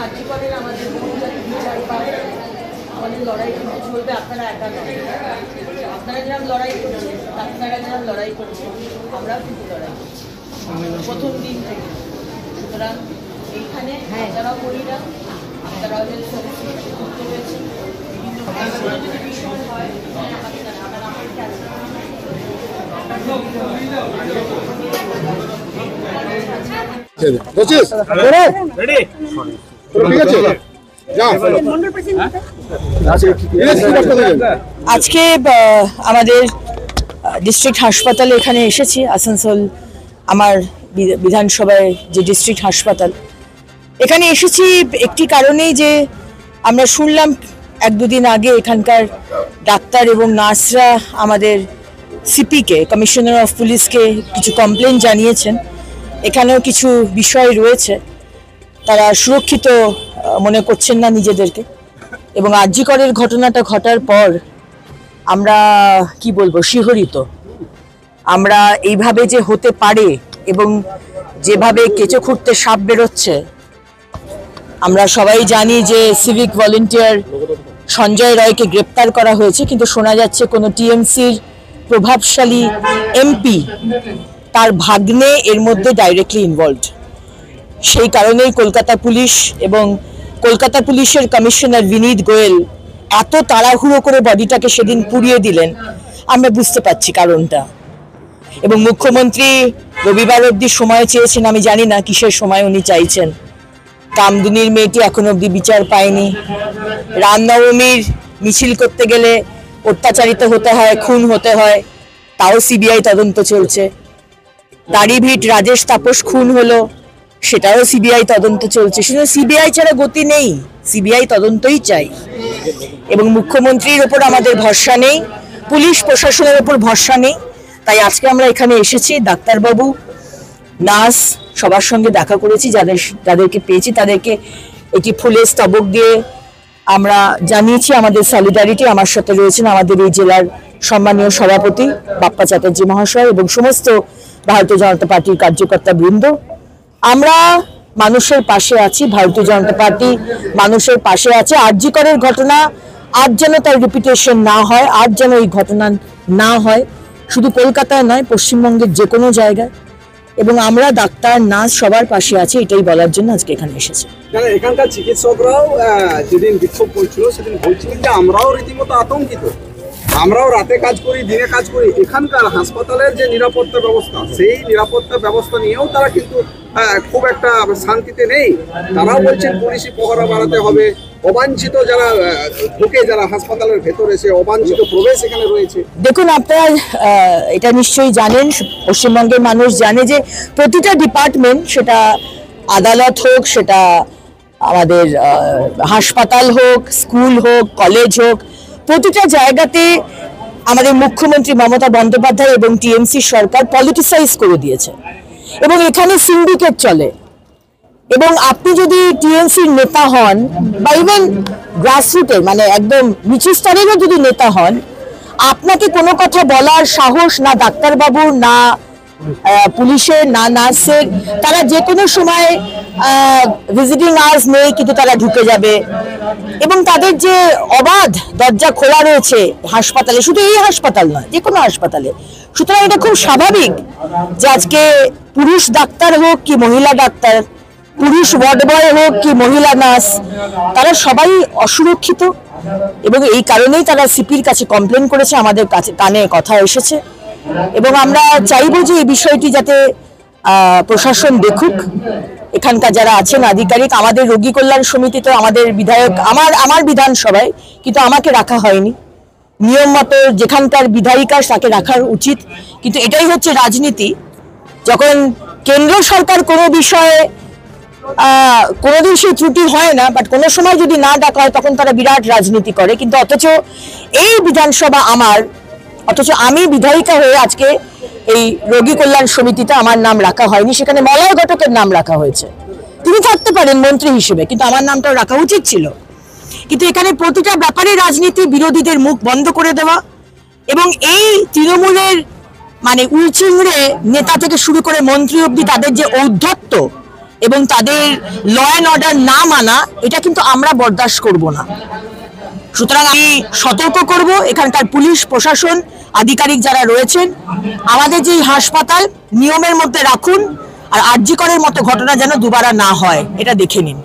আর্যিকরের আমাদের বহুজাতি বিচার পায়, আমাদের লড়াই কিন্তু চলবে। আপনারা একা নয়, আপনারা যেরকম লড়াই করছেন, আপনারা যেরকম লড়াই করছেন, আমরাও কিন্তু লড়াই করছি প্রথম দিন থেকে। সুতরাং এইখানে যারা মহিলা, আপনারাও যে করতে রয়েছে বিভিন্ন যদি বিষয় হয়, আজকে আমাদের ডিস্ট্রিক্ট হাসপাতালে এখানে এসেছি, আসানসোল আমার বিধানসভায় যে ডিস্ট্রিক্ট হাসপাতাল, এখানে এসেছি একটি কারণেই যে আমরা শুনলাম এক দুদিন আগে এখানকার ডাক্তার এবং নার্সরা আমাদের সিপিকে, কমিশনার অফ পুলিশকে কিছু কমপ্লেন জানিয়েছেন। এখানেও কিছু বিষয় রয়েছে, তারা সুরক্ষিত মনে করছেন না নিজেদেরকে। এবং আরজিকরের ঘটনাটা ঘটার পর আমরা কি বলবো, শিহরিত। আমরা এইভাবে যে হতে পারে এবং যেভাবে কেঁচো খুঁড়তে সাপ বেরোচ্ছে, আমরা সবাই জানি যে সিভিক ভলেন্টিয়ার সঞ্জয় রায়কে গ্রেপ্তার করা হয়েছে, কিন্তু শোনা যাচ্ছে কোনো টিএমসির প্রভাবশালী এমপি তার ভাগ্নে এর মধ্যে ডাইরেক্টলি ইনভলভড। সেই কারণেই কলকাতা পুলিশ এবং কলকাতা পুলিশের কমিশনার বিনীত গোয়েল এত তাড়াহুড়ো করে বডিটাকে সেদিন পুড়িয়ে দিলেন, আমরা বুঝতে পারছি কারণটা। এবং মুখ্যমন্ত্রী রবিবার অবধি সময় চেয়েছেন, আমি জানি না কিসের সময় উনি চাইছেন। কামদুনির মেয়েটি এখন অবধি বিচার পায়নি। রামনবমীর মিছিল করতে গেলে অত্যাচারিত হতে হয়, খুন হতে হয়, তাও সিবিআই তদন্ত চলছে। দাড়িভিট রাজেশ তাপস খুন হলো, সেটাও সিবিআই তদন্ত চলছে। শুধু সিবিআই ছাড়া গতি নেই, সিবিআই তদন্তই চাই। এবং মুখ্যমন্ত্রীর ওপর আমাদের ভরসা নেই, পুলিশ প্রশাসনের ওপর ভরসা নেই। তাই আজকে আমরা এখানে এসেছি, ডাক্তারবাবু, নার্স সবার সঙ্গে দেখা করেছি, যাদেরকে পেয়েছি তাদেরকে একটি ফুলের স্তবক দিয়ে আমরা জানিয়েছি আমাদের সলিডারিটি। আমার সাথে রয়েছেন আমাদের এই জেলার সম্মানীয় সভাপতি বাপ্পা চ্যাটার্জি মহাশয় এবং সমস্ত ভারতীয় জনতা পার্টির কার্যকর্তা বৃন্দ। আমরা মানুষের পাশে আছি, ভারতীয় জনতা পার্টি মানুষের পাশে আছে। আরজিকরের ঘটনা আজ যেন তার রিপিটেশন না হয়, আজ যেন এই ঘটনা না হয়, শুধু কলকাতায় নয়, পশ্চিমবঙ্গের যে কোনো জায়গায়। এবং আমরা ডাক্তার নার্স সবার পাশে আছি, এটাই বলার জন্য আজকে এখানে এসেছি। এখানকার চিকিৎসকরাও যেদিন বিক্ষোভ করছিল সেদিন বলছিলেন যে আমরাও রীতিমতো আতঙ্কিত, আমরাও রাতে কাজ করি, দিনে কাজ করি। এখানকার হাসপাতালের যে নিরাপত্তা ব্যবস্থা, সেই নিরাপত্তা ব্যবস্থা নিয়েও তারা কিন্তু খুব একটা শান্তিতে নেই। তারাও বলছেন পুলিশি পহরা বাড়াতে হবে, অবাঞ্ছিত যারা ঢুকে, যারা হাসপাতালের ভেতরে, সে অবাঞ্ছিত প্রবেশ এখানে রয়েছে। দেখুন, আপনারা এটা নিশ্চয়ই জানেন, পশ্চিমবঙ্গের মানুষ জানে যে প্রতিটা ডিপার্টমেন্ট, সেটা আদালত হোক, সেটা আমাদের হাসপাতাল হোক, স্কুল হোক, কলেজ হোক, প্রতিটা জায়গাতে আমাদের মুখ্যমন্ত্রী মমতা বন্দ্যোপাধ্যায় এবং টিএমসি সরকার পলিটিসাইজ করে দিয়েছে এবং এখানে সিন্ডিকেট চলে। এবং আপনি যদি টিএমসির নেতা হন বা ইভেন গ্রাসরুটের, মানে একদম নিচু স্তরেরও যদি নেতা হন, আপনাকে কোনো কথা বলার সাহস না ডাক্তারবাবুর, না পুলিশের, না নার্সের। তারা যে কোনো সময় ভিজিটিং আওয়ার্স নেই, কিন্তু তারা ঢুকে যাবে। এবং তাদের যে অবাধ দরজা খোলা রয়েছে হাসপাতালে, শুধু এই হাসপাতাল নয়, যে কোনো হাসপাতালে। সুতরাং এটা খুব স্বাভাবিক যে আজকে পুরুষ ডাক্তার হোক কি মহিলা ডাক্তার, পুরুষ ওয়ার্ড বয় হোক কি মহিলা নার্স, তারা সবাই অসুরক্ষিত। এবং এই কারণেই তারা সিপির কাছে কমপ্লেন করেছে, আমাদের কাছে কানে কথা এসেছে। এবং আমরা চাইবো যে এই বিষয়টি যাতে প্রশাসন দেখুক। এখানকার যারা আছেন আধিকারিক, আমাদের রোগী কল্যাণ সমিতিতে আমাদের বিধায়ক, আমার বিধানসভায়, কিন্তু আমাকে রাখা হয়নি। নিয়ম মতো যেখানকার বিধায়িকা তাকে রাখার উচিত, কিন্তু এটাই হচ্ছে রাজনীতি। যখন কেন্দ্র সরকার কোনো বিষয়ে কোনোদিন সেই ত্রুটি হয় না, বাট কোনো সময় যদি না ডাকা হয় তখন তারা বিরাট রাজনীতি করে। কিন্তু অথচ এই বিধানসভা আমার, অথচ আমি বিধায়িকা হয়ে আজকে এই রোগী কল্যাণ সমিতিতে আমার নাম রাখা হয়নি, সেখানে মলয় ঘটকের নাম রাখা হয়েছে। তিনি থাকতে পারেন মন্ত্রী হিসেবে, কিন্তু আমার নামটাও রাখা উচিত ছিল। কিন্তু এখানে প্রতিটা ব্যাপারে রাজনীতি, বিরোধীদের মুখ বন্ধ করে দেওয়া এবং এই তৃণমূলের মানে উলচিংড়ে নেতা থেকে শুরু করে মন্ত্রী অবধি তাদের যে ঔদ্ধত্য এবং তাদের ল অ্যান্ড অর্ডার না মানা, এটা কিন্তু আমরা বরদাস্ত করব না। সুতরাং আমি সতর্ক করব এখানকার পুলিশ প্রশাসন আধিকারিক যারা রয়েছেন, আমাদের যে হাসপাতাল নিয়মের মধ্যে রাখুন, আর আরজি করের মতো ঘটনা যেন দুবার না হয় এটা দেখে নিন।